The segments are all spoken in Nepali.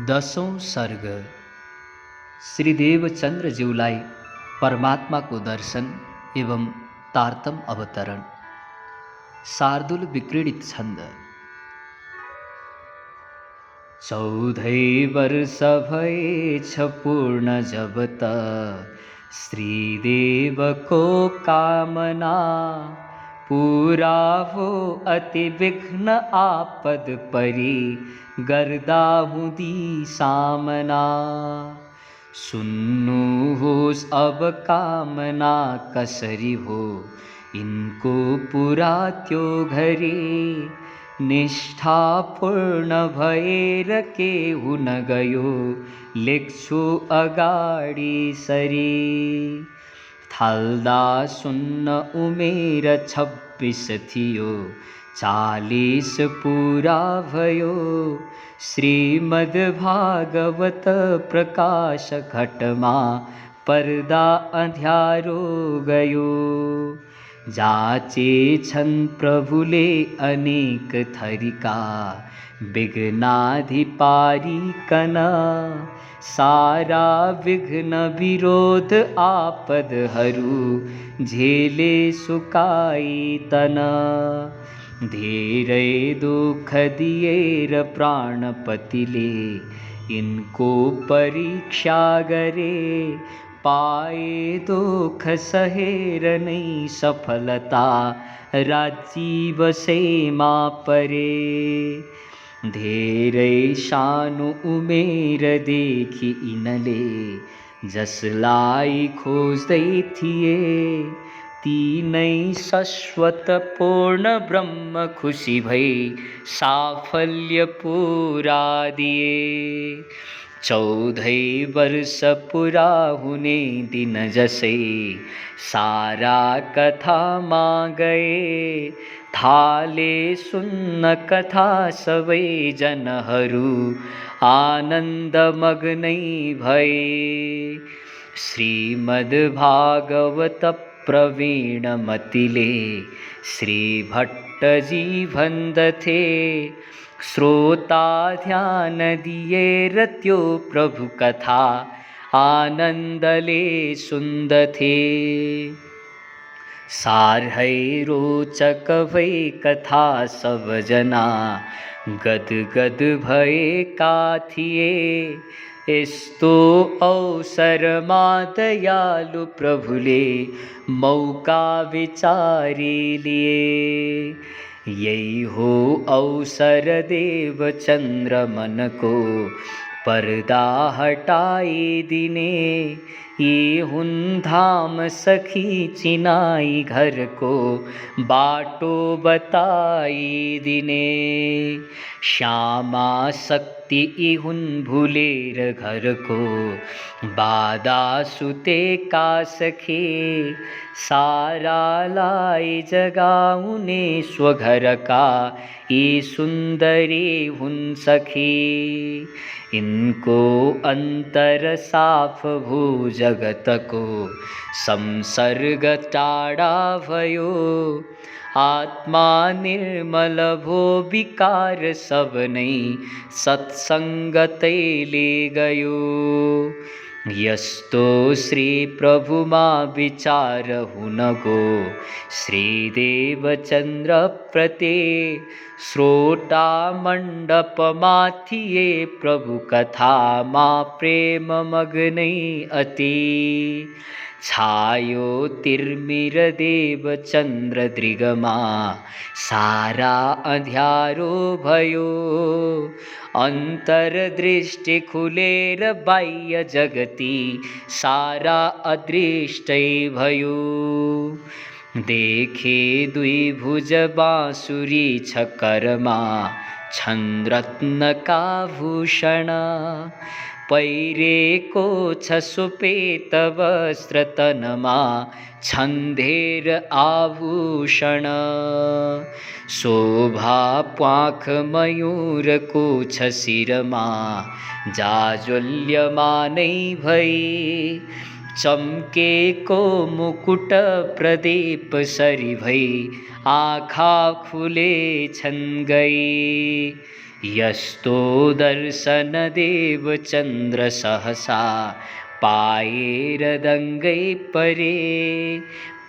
दसौं सर्ग श्री देवचंद्र जीवलाई परमात्मा को दर्शन एवं तारतम अवतरण। शार्दूल विक्रीडित छंद। 14 वर्ष भएछ पूर्ण जब त श्रीदेव को कामना पूरा हो अति विघ्न आपद परी गर्दा हुँदी सामना। सुन्नु होस् अब कामना कसरी हो इनको पूरा त्यो घरी निष्ठा पूर्ण भएर के हुन गयो लेख्छु अगाडि सरी। थाल्दा सुन्न उमेर 26 थियो 40 पूरा भयो श्रीमद् भागवत प्रकाश घटमा पर्दा अँध्यारो गयो। जाचे छन् प्रभुले अनेक थरीका विघ्नाधि पारिकन सारा विघ्न विरोध आपदहरू झेले सुकाइतन। धेरै दुख दिएर प्राणपतिले इनको परीक्षा गरे पाए दुख सहेर नै सफलता राजीव सेमा परे। धेरै सानो उमेर देखि यिनले जसलाई खोज्दै थिए तीनै शाश्वत पूर्ण ब्रह्म खुसी भई साफल्य पुरा दिए। 14 वर्ष पुरा हुने दिन जसै सारा कथामा गए थाले सुन्न कथा सबै जनहरू आनन्द मग्नै भए। श्रीमद् भागवत प्रवीण मतिले श्री भट्टजी भन्दथे श्रोता ध्यान दिएर त्यो प्रभु कथा आनन्दले सुन्दथे। साह्रै रोचक भई कथा सब जना गदगद भएका थिए। यस्तो अवसरमा दयालु प्रभुले मौका विचारी लिए। यही हो अवसर देवचंद्र मन को पर्दा हटाई दिने। ये हुन् धाम सखी चिनाई घर को बाटो बताई दिने। श्यामा शक्ति यी हुन् भुलेर घर को बाधा सुते का सखे सारालाई जगाउने स्वघर का ये सुंदरी हुन् सखी। इनको अंतर साफ भू जगत को संसर्ग टाढा भयो। आत्मा निर्मल भो विकार सब नै सत्संगतैले गयो। यस्तो श्री प्रभुमा विचार हुन गो श्री देवचंद्र प्रते श्रोता मण्डपमा थिए प्रभु कथामा प्रेम मग्नै अति। छायो तिर्मिर देवचंद्र दृगमा सारा अँध्यारो भयो। अंतरदृष्टि खुलेर बाह्य जगती सारा अदृष्टै भयो। देखे दुई भुज बाँसुरी छ करमा छन् रत्नका भूषण। पैरेको छ सुपेत वस्त्र तनमा छन् धेर आभूषण। शोभा प्वाख मयूरको छ शिरमा जाज्वल्यमानै भई। चम्केको मुकुट प्रदीप सरी भई आँखा खुले छन् गई। यस्तो दर्शन देव चंद्र सहसा पाए हृदंगै परे।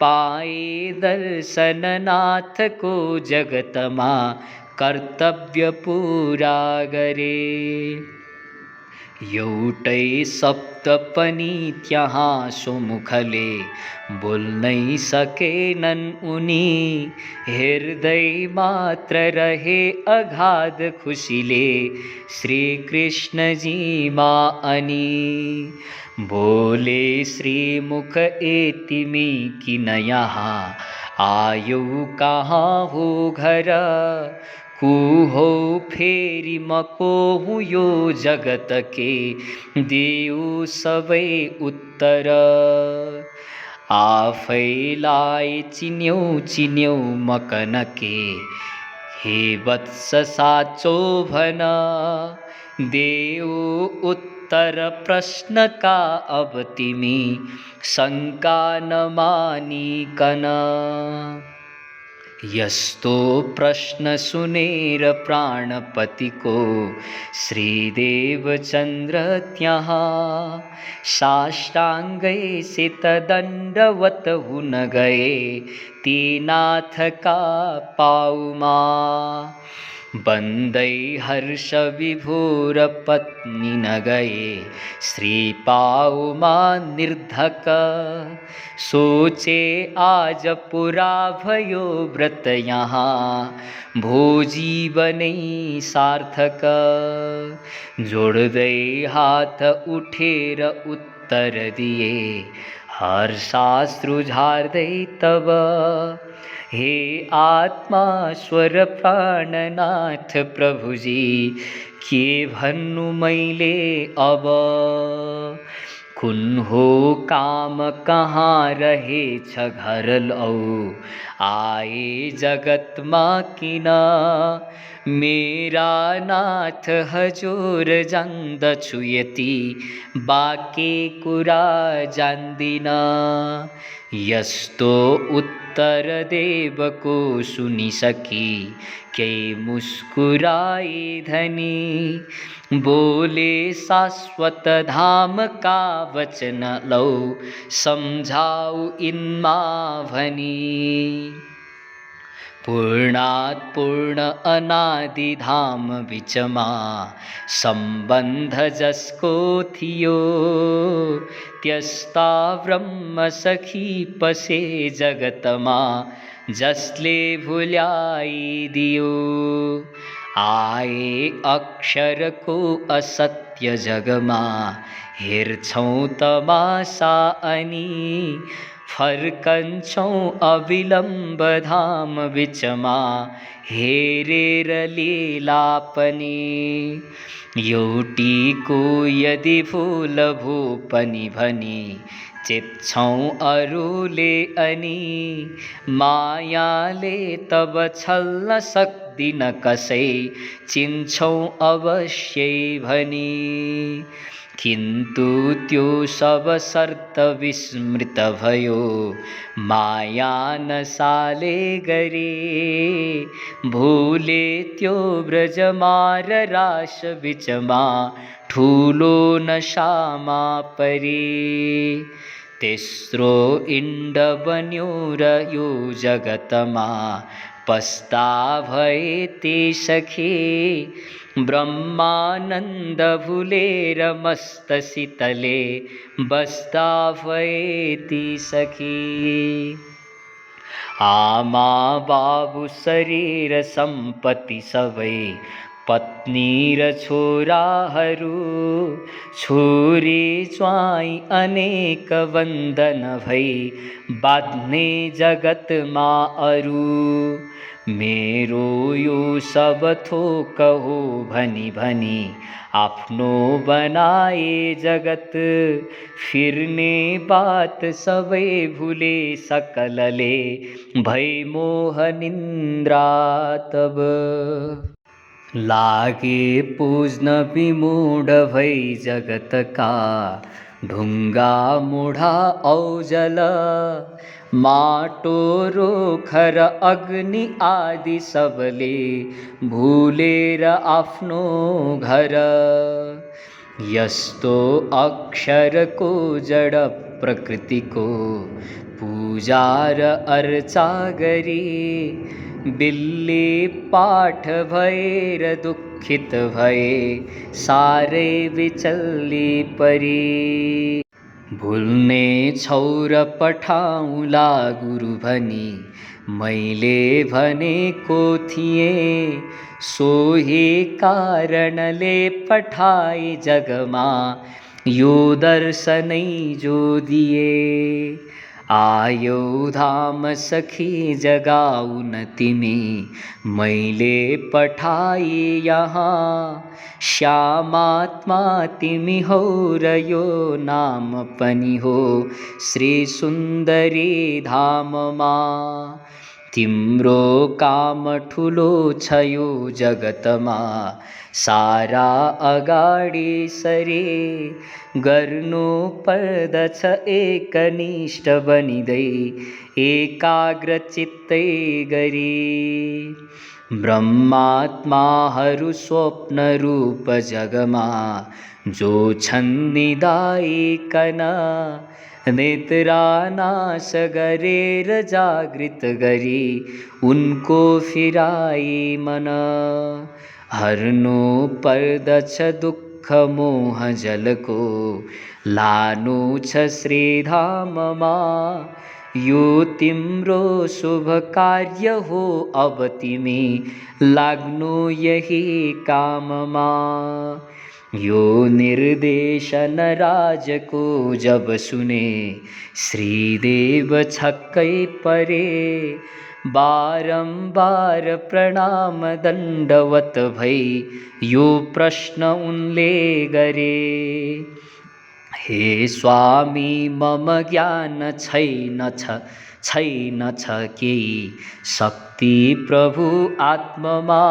पाए दर्शन नाथ को जगतमा कर्तव्य पूरा गरे। एउटै शब्द पनि त्यहाँ सुमुखले बोल्नै सकेनन् उनी। हृदय मात्र रहे अगाध खुसीले श्री कृष्ण जी मा अनि। बोले श्रीमुख ए तिमी किन यहाँ आयौ कहाँ हो घर। को हो फेरि म को हुँ यो जगत के देऊ सबै उत्तर। आफैलाई चिन्यौ चिन्यौ मकनके हे वत्स साँचो भन। देऊ उत्तर प्रश्न का अब तिमी शंका नमानिकन। यस्तो प्रश्न सुनेर प्राणपति को श्रीदेवचंद्र त्यहाँ साष्टांगै सित दंडवत हुन गए ती नाथ का पाउमा। बंदै हर्ष विभोर पत्नी न गए श्री पाउमा निर्धक। सोचे आज पुरा भयो व्रत यहाँ भो जीवनै सार्थक। जोड्दै हात उठेर उत्तर दिए हर्षाश्रु झार्दै तब। हे आत्मा स्वर प्राणनाथ प्रभुजी के भन्नु मैले अब। कुन हो काम कहाँ रहेछ घर लौ आए जगतमा किन। मेरा नाथ हजुर जान्दछु यति बाँके कुरा जान्दिन। यस्तो उत्तर देवको सुनिसकी केही मुस्कुराए धनी। बोले शाश्वत धाम का वचन लौ समझाऊ इनमा भनी। पूर्णात् पूर्ण अनादि धाम बिचमा सम्बन्ध जसको थियो। त्यस्ता ब्रह्म सखी पसे जगतमा जसले भुल्याइदियो। आए अक्षर को असत्य जगमा हेर्छौं तमासा अनि। फर्कन्छौं अविलम्ब धाम बिचमा हेरेर लीला पनि। एउटीको यदि भूल भो पनि भनी चित्छौं अरूले अनि। मायाले तब छल्न सक्दिन कसै चिन्छौं अवश्यै भनी। किन्तु त्यो सब शर्त विस्मृत भयो माया नसाले गरे। भूले त्यो ब्रजमार रास बिचमा ठूलो नशामा परे। तेस्रो इण्ड बन्यो र यो जगतमा पस्ता भए ते सखे। ब्रह्मानन्द भुलेर मस्त शीतले बस्दा भए ती सखी। आमा बाबु शरीर सम्पत्ति सबै पत्नी र छोराहरू। छोरी ज्वाइँ अनेक वन्दन भई बाध्ने जगतमा अरू। मेरो यो सब थोक हो भनी भनी आफ्नो बनाए जगत। फिर्ने बात सबै भुले सकलले भई मोह निन्द्रा तब। लागे पूज्न विमूढ भई जगत का ढुङ्गा मुढा औजल। माटो रोखर अग्नि आदि सबले भूलेर आफ्नो घर। यस्तो अक्षरको जड प्रकृतिको पूजा र अर्चा गरी बिल्ली पाठ भएर दुखित भए सारै विचल्ली परी। भुल्ने छौ र पठाउँला गुरु भनी मैले भनेको थिएँ, सोही कारणले पठाई जगमा यो दर्शनै जो दिए। आयौ धाम सखी जगाउन तिमी, मैले पठाई यहाँ। श्यामात्मा तिमी हौ र यो नाम पनि हो श्री सुन्दरी धाममा। तिम्रो काम ठुलो छ यो जगतमा, सारा अगाडि सरे गर्नु पर्दछ एकनिष्ठ बनिँदै एकाग्र चित्तै गरी। ब्रह्मात्माहरू स्वप्न रूप जगमा जो छन् निदाइकन, निद्रा नाश गरेर जागृत गरी उनको फिराई मन। हर्नु पर्दछ दुःख मोह जलको, लानु छ श्रीधाममा। यो तिम्रो शुभ कार्य हो अब तिमी लाग्नु यही काममा। यो निर्देशन राजको जब सुने श्रीदेव छक्कै परे। बारंबार प्रणाम दण्डवत भई यो प्रश्न उनले गरे। हे स्वामी मम ज्ञान छैन छ केही शक्ति प्रभु आत्ममा।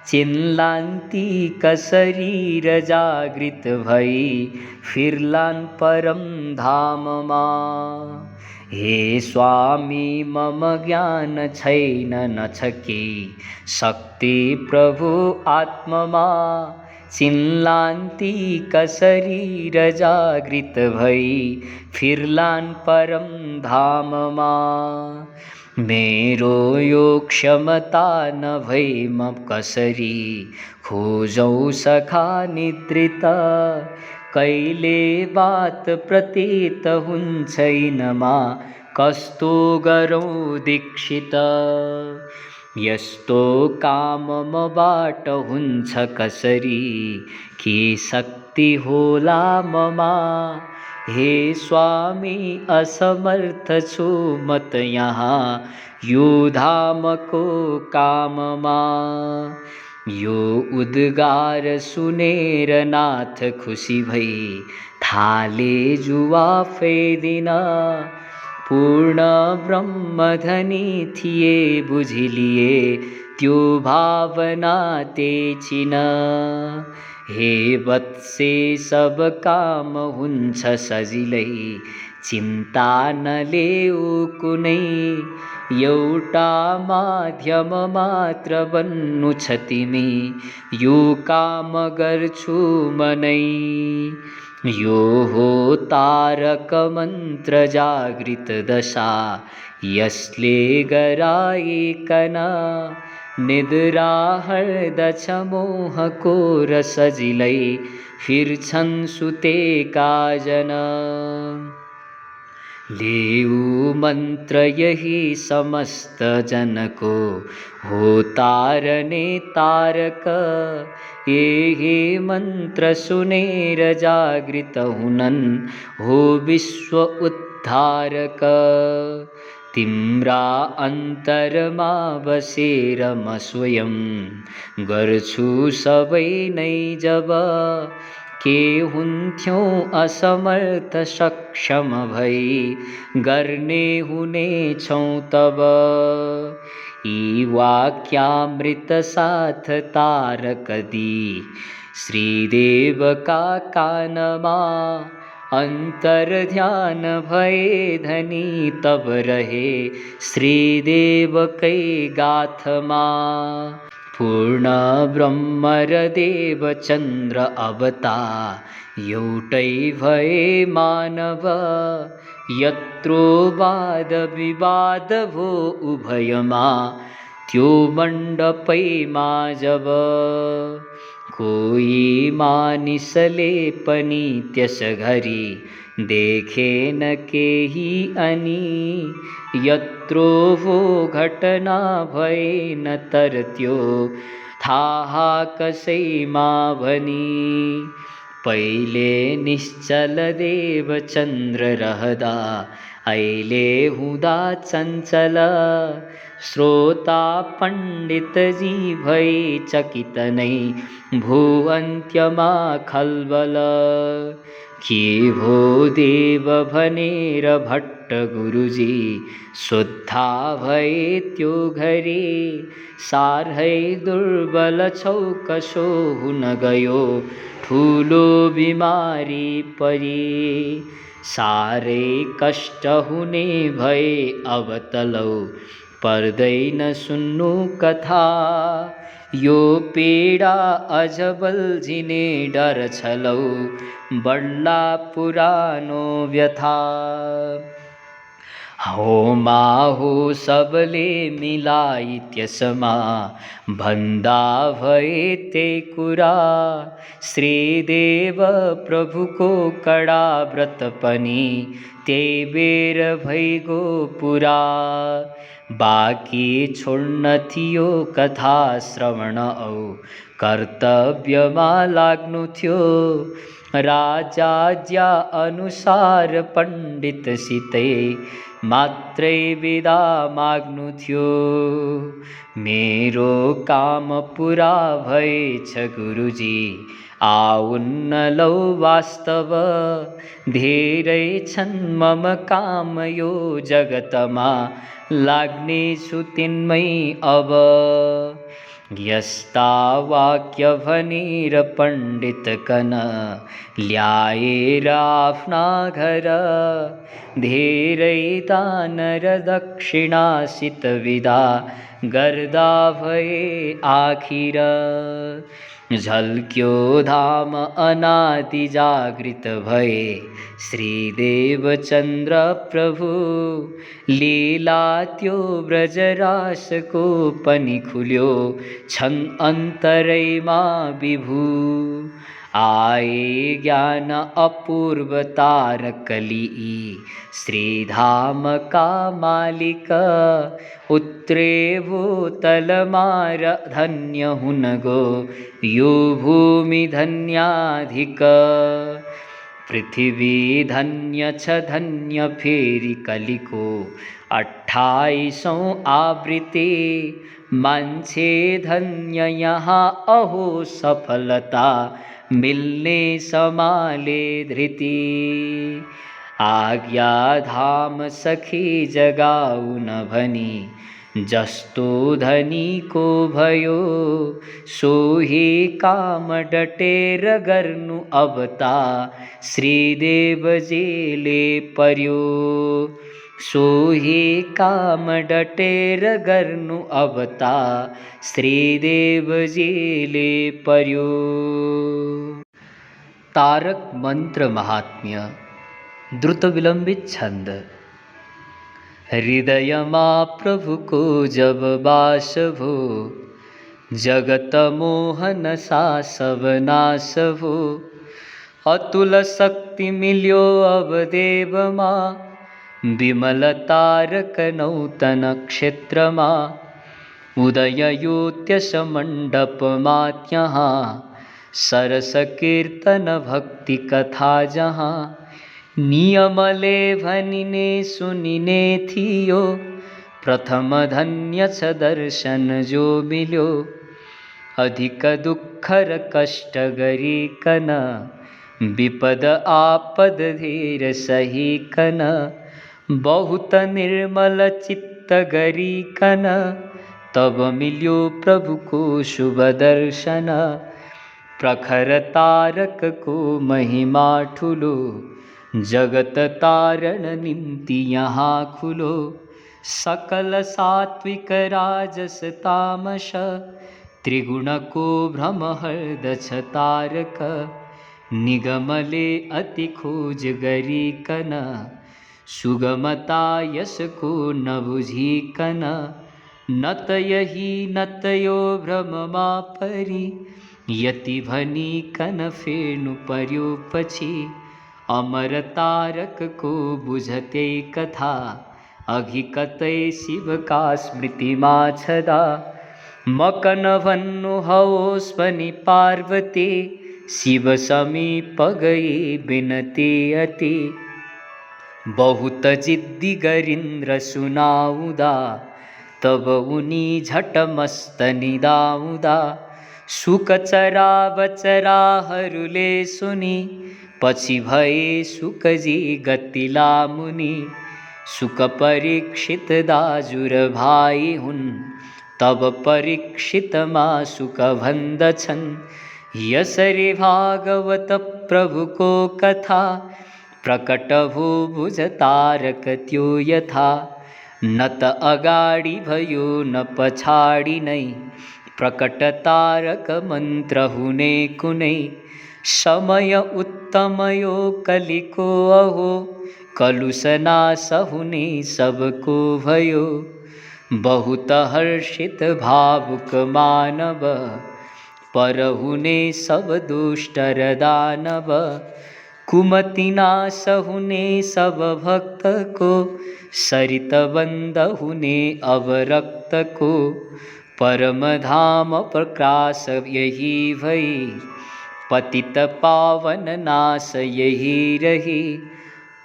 चिन्लान्ती कसरी र जागृत भई फिर्लान् परम धाममा। हे स्वामी मम ज्ञान छैन छ केही शक्ति प्रभु आत्ममा। चिन्लान्ती कसरी र जागृत भई फिर्लान् परम धाममा। मेरो यो क्षमता नभई म कसरी खोजौँ सखा निद्रित। कहिले बात प्रतीत हुन्छ यिनमा, कस्तो गरौँ दीक्षित। यस्तो काम मबाट हुन्छ कसरी, के शक्ति होला ममा। हे स्वामी असमर्थ छु म त यहाँ यो धामको काममा। यो उद्गार सुनेर नाथ खुसी भई थाले जुवा फेदिन। पूर्ण ब्रह्मधनी थिए बुझिलिए त्यो भावना तेचिन। हे वत्से सब काम हुन्छ सजिलै, चिन्ता नलेऊ कुनै। एउटा माध्यम मात्र बन्नु छ तिमी, यो काम गर्छु मनै। यो हो तारक मन्त्र जागृत दशा, यसले गराइकन निद्रा हर्दछ मोहको र सजिलै फिर्छन् सुतेका जन। लेऊ मन्त्र यही समस्त जनको हो तारने तारक। यही मन्त्र सुनेर जागृत हुनन् हो विश्व उद्धारक। तिम्रा अन्तरमा बसेर म स्वयं गर्छु सबै नै जब। के हुन्थ्यौ असमर्थ सक्षम भई गर्ने हुनेछौ तब। यी वाक्यामृत साथ तारक दी श्रीदेवका कानमा। अंतर ध्यान भये धनी तब रहे श्रीदेव कै गाथमा पूर्ण ब्रह्मर देव चंद्र अवता एउटै भए मानव यत्रो वाद विवाद भो उभयमा त्यो मण्डपैमा जब कोही मानिसले पनि त्यस घरी देखेन केही अनि यत्रो भो घटना भएन तर त्यो थाहा कसैमा भनी पहिले निश्चल देव चन्द्र रहदा अहिले हुँदा चञ्चल श्रोता पण्डित जी भई चकित नै भुवन्त्यमा खलबल के भो देव भनेर भट्ट गुरुजी शुद्धा भए त्यो घरी साह्रै दुर्बल छौ कसो हुन गयो ठुलो बिमारी परी साह्रै कष्ट हुने भए अब तलौ पर्दैन सुन्नु कथा यो पीडा अझ बल्झिने डर छलौ बढ्ला पुरानो व्यथा होमा हो सबले मिलाई त्यसमा भन्दा भए त्यही कुरा श्रीदेव प्रभुको कडा व्रत पनि त्यही बेर भइगो पुरा बाँकी छोड्न थियो कथा श्रवण औ कर्तव्यमा लाग्नु थियो राजाज्ञा अनुसार पण्डितसितै मात्रै बिदा माग्नु थियो मेरो काम पुरा भएछ गुरुजी आउन्न लौ वास्तव धेरै छन् मम काम यो जगतमा लाग्ने छु तिनमै अब यस्ता वाक्य भनेर पण्डित कन ल्याएर आफ्ना घर धेरै दान र दक्षिणासित विदा गर्दा भए आखिर झल्क्यो धाम अनादि जागृत भए श्रीदेव चन्द्र प्रभु लीला त्यो ब्रजरासको पनि खुल्यो छन् अन्तरैमा विभु आए ज्ञान अपूर्व तारकली श्रीधामका मालिक उत्रे भूतलमार धन्य हुन गो यो भूमि धन्याधिक पृथ्वी धन्य छ धन्य फेरि कलिको 28औं आवृत्ति मान्छे धन्य यहाँ अहो सफलता मिल्ने समाले धृति आज्ञा धाम सखी जगाउन भनी जस्तो धनीको भयो सोही काम डटेर गर्नु अबता श्रीदेवजीले पर्यो सोही काम डटेर गर्नु अबता श्रीदेवजीले पर्यो। तारक मंत्र महात्म्य द्रुत विलंबित छंद। हृदयमा प्रभुको जब बास भो जगत मोहन सा सब नाश भो अतुल शक्ति मिल्यो अब देवमा विमल तारक नौतन क्षेत्रमा उदय यो त्यस मण्डपमा त्यहाँ सरस कीर्तन भक्ति कथा जहाँ नियमले भनिने सुनिने थियो प्रथम धन्य छ दर्शन जो मिल्यो अधिक दुःख र कष्ट गरिकन विपद आपद धीर सहिकन बहुत निर्मल चित्त गरिकन तब मिल्यो प्रभुको शुभ दर्शन प्रखर तारक को महिमा ठुलो जगत तारण निमति यहाँ खुलो, सकल सात्विक राजस तामस, त्रिगुण को भ्रम हृद तारक, निगमले अति खोज गरी कन, सुगमता यस को न बुझी कन, नत यही नतयो भ्रम परी, यति भनी कन फेनु पर्यो पछी, अमर तारक को बुझते कथा, अघिकतै शिव का स्मृति मा छदा, मकन भन्नु हवोस्मनि पार्वती, शिव समीप गई बिनती अति, बहुत जिद्दी गरिन्द्र सुनाउदा, तब उनी झट मस्त निदाउदा, सुक चरा बचराहरूले सुनी, पछि भए सुकजी गतिला मुनि, सुक परीक्षित दाजुर भाइ हुन्, तब परीक्षितमा सुक भन्दछन्, यसरी भागवत प्रभुको कथा, प्रकट भो बुझ तारक त्यो यथा, न त अगाडि भयो न पछाडि नै, प्रकट तारक मन्त्र हुने कुनै, समय उत्तम यो कलिको अहो, कलुष नाश हुने सबको भयो, बहुत हर्षित भावुक मानव, पर हुने सब दुष्टर दानव, कुमति नाश हुने सब भक्त को, सरित बंद हुने अवरक्त को, परम धाम प्रकाश यही भई, पतित पावन नाश यही रही,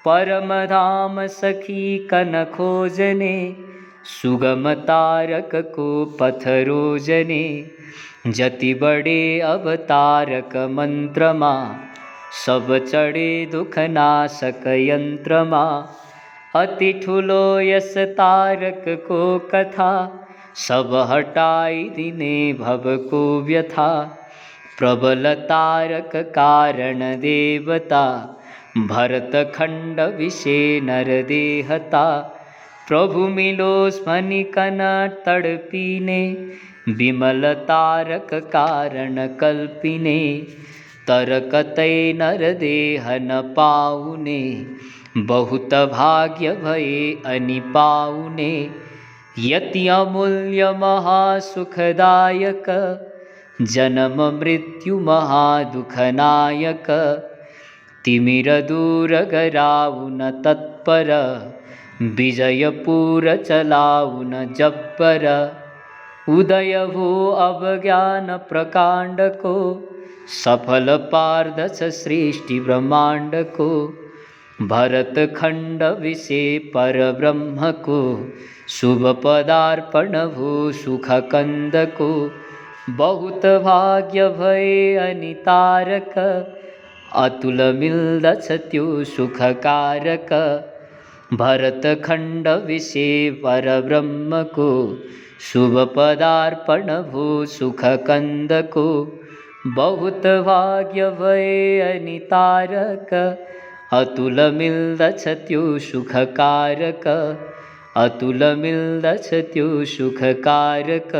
परम धाम सखी कन खोजने, सुगम तारक को पथ रोजने, जति बड़े अवतारक मंत्रमा, सब चढ़े दुख नाशक यंत्रमा, अति ठुलो यस तारक को कथा, सब हटाई दिने भव को व्यथा, प्रबल तारक कारण देवता, भरत खंड विषे नर देहता, प्रभु मिलो स्मनि कन तड़पीने, विमल तारक कारण कल्पिने, तरकतै नर देह न पाउने, बहुत भाग्य भये अनि पाउने, यति अमूल्य महासुखदायक, जन्म मृत्यु महादुखनायक, तिमिर दूर गराउन तत्पर, विजयपुर चलाउन जब्बर, उदय भो अवज्ञान प्रकांड को, सफल पार्दछ सृष्टि ब्रह्मांड को, भरत खंड विषे पर ब्रह्म को, शुभ पदार्पण भो सुख कंद को, बहुत भाग्य भये अनितारक, अतुल मिल्दछ त्यो सुख कारक, भरत खंड विषे पर ब्रह्म को, शुभ पदार्पण भो सुख कंद को, बहुत भाग्य भये अनितारक, अतुल मिल्दछ त्यो सुख कारक, अतुल मिल्दछ त्यो सुख कारक।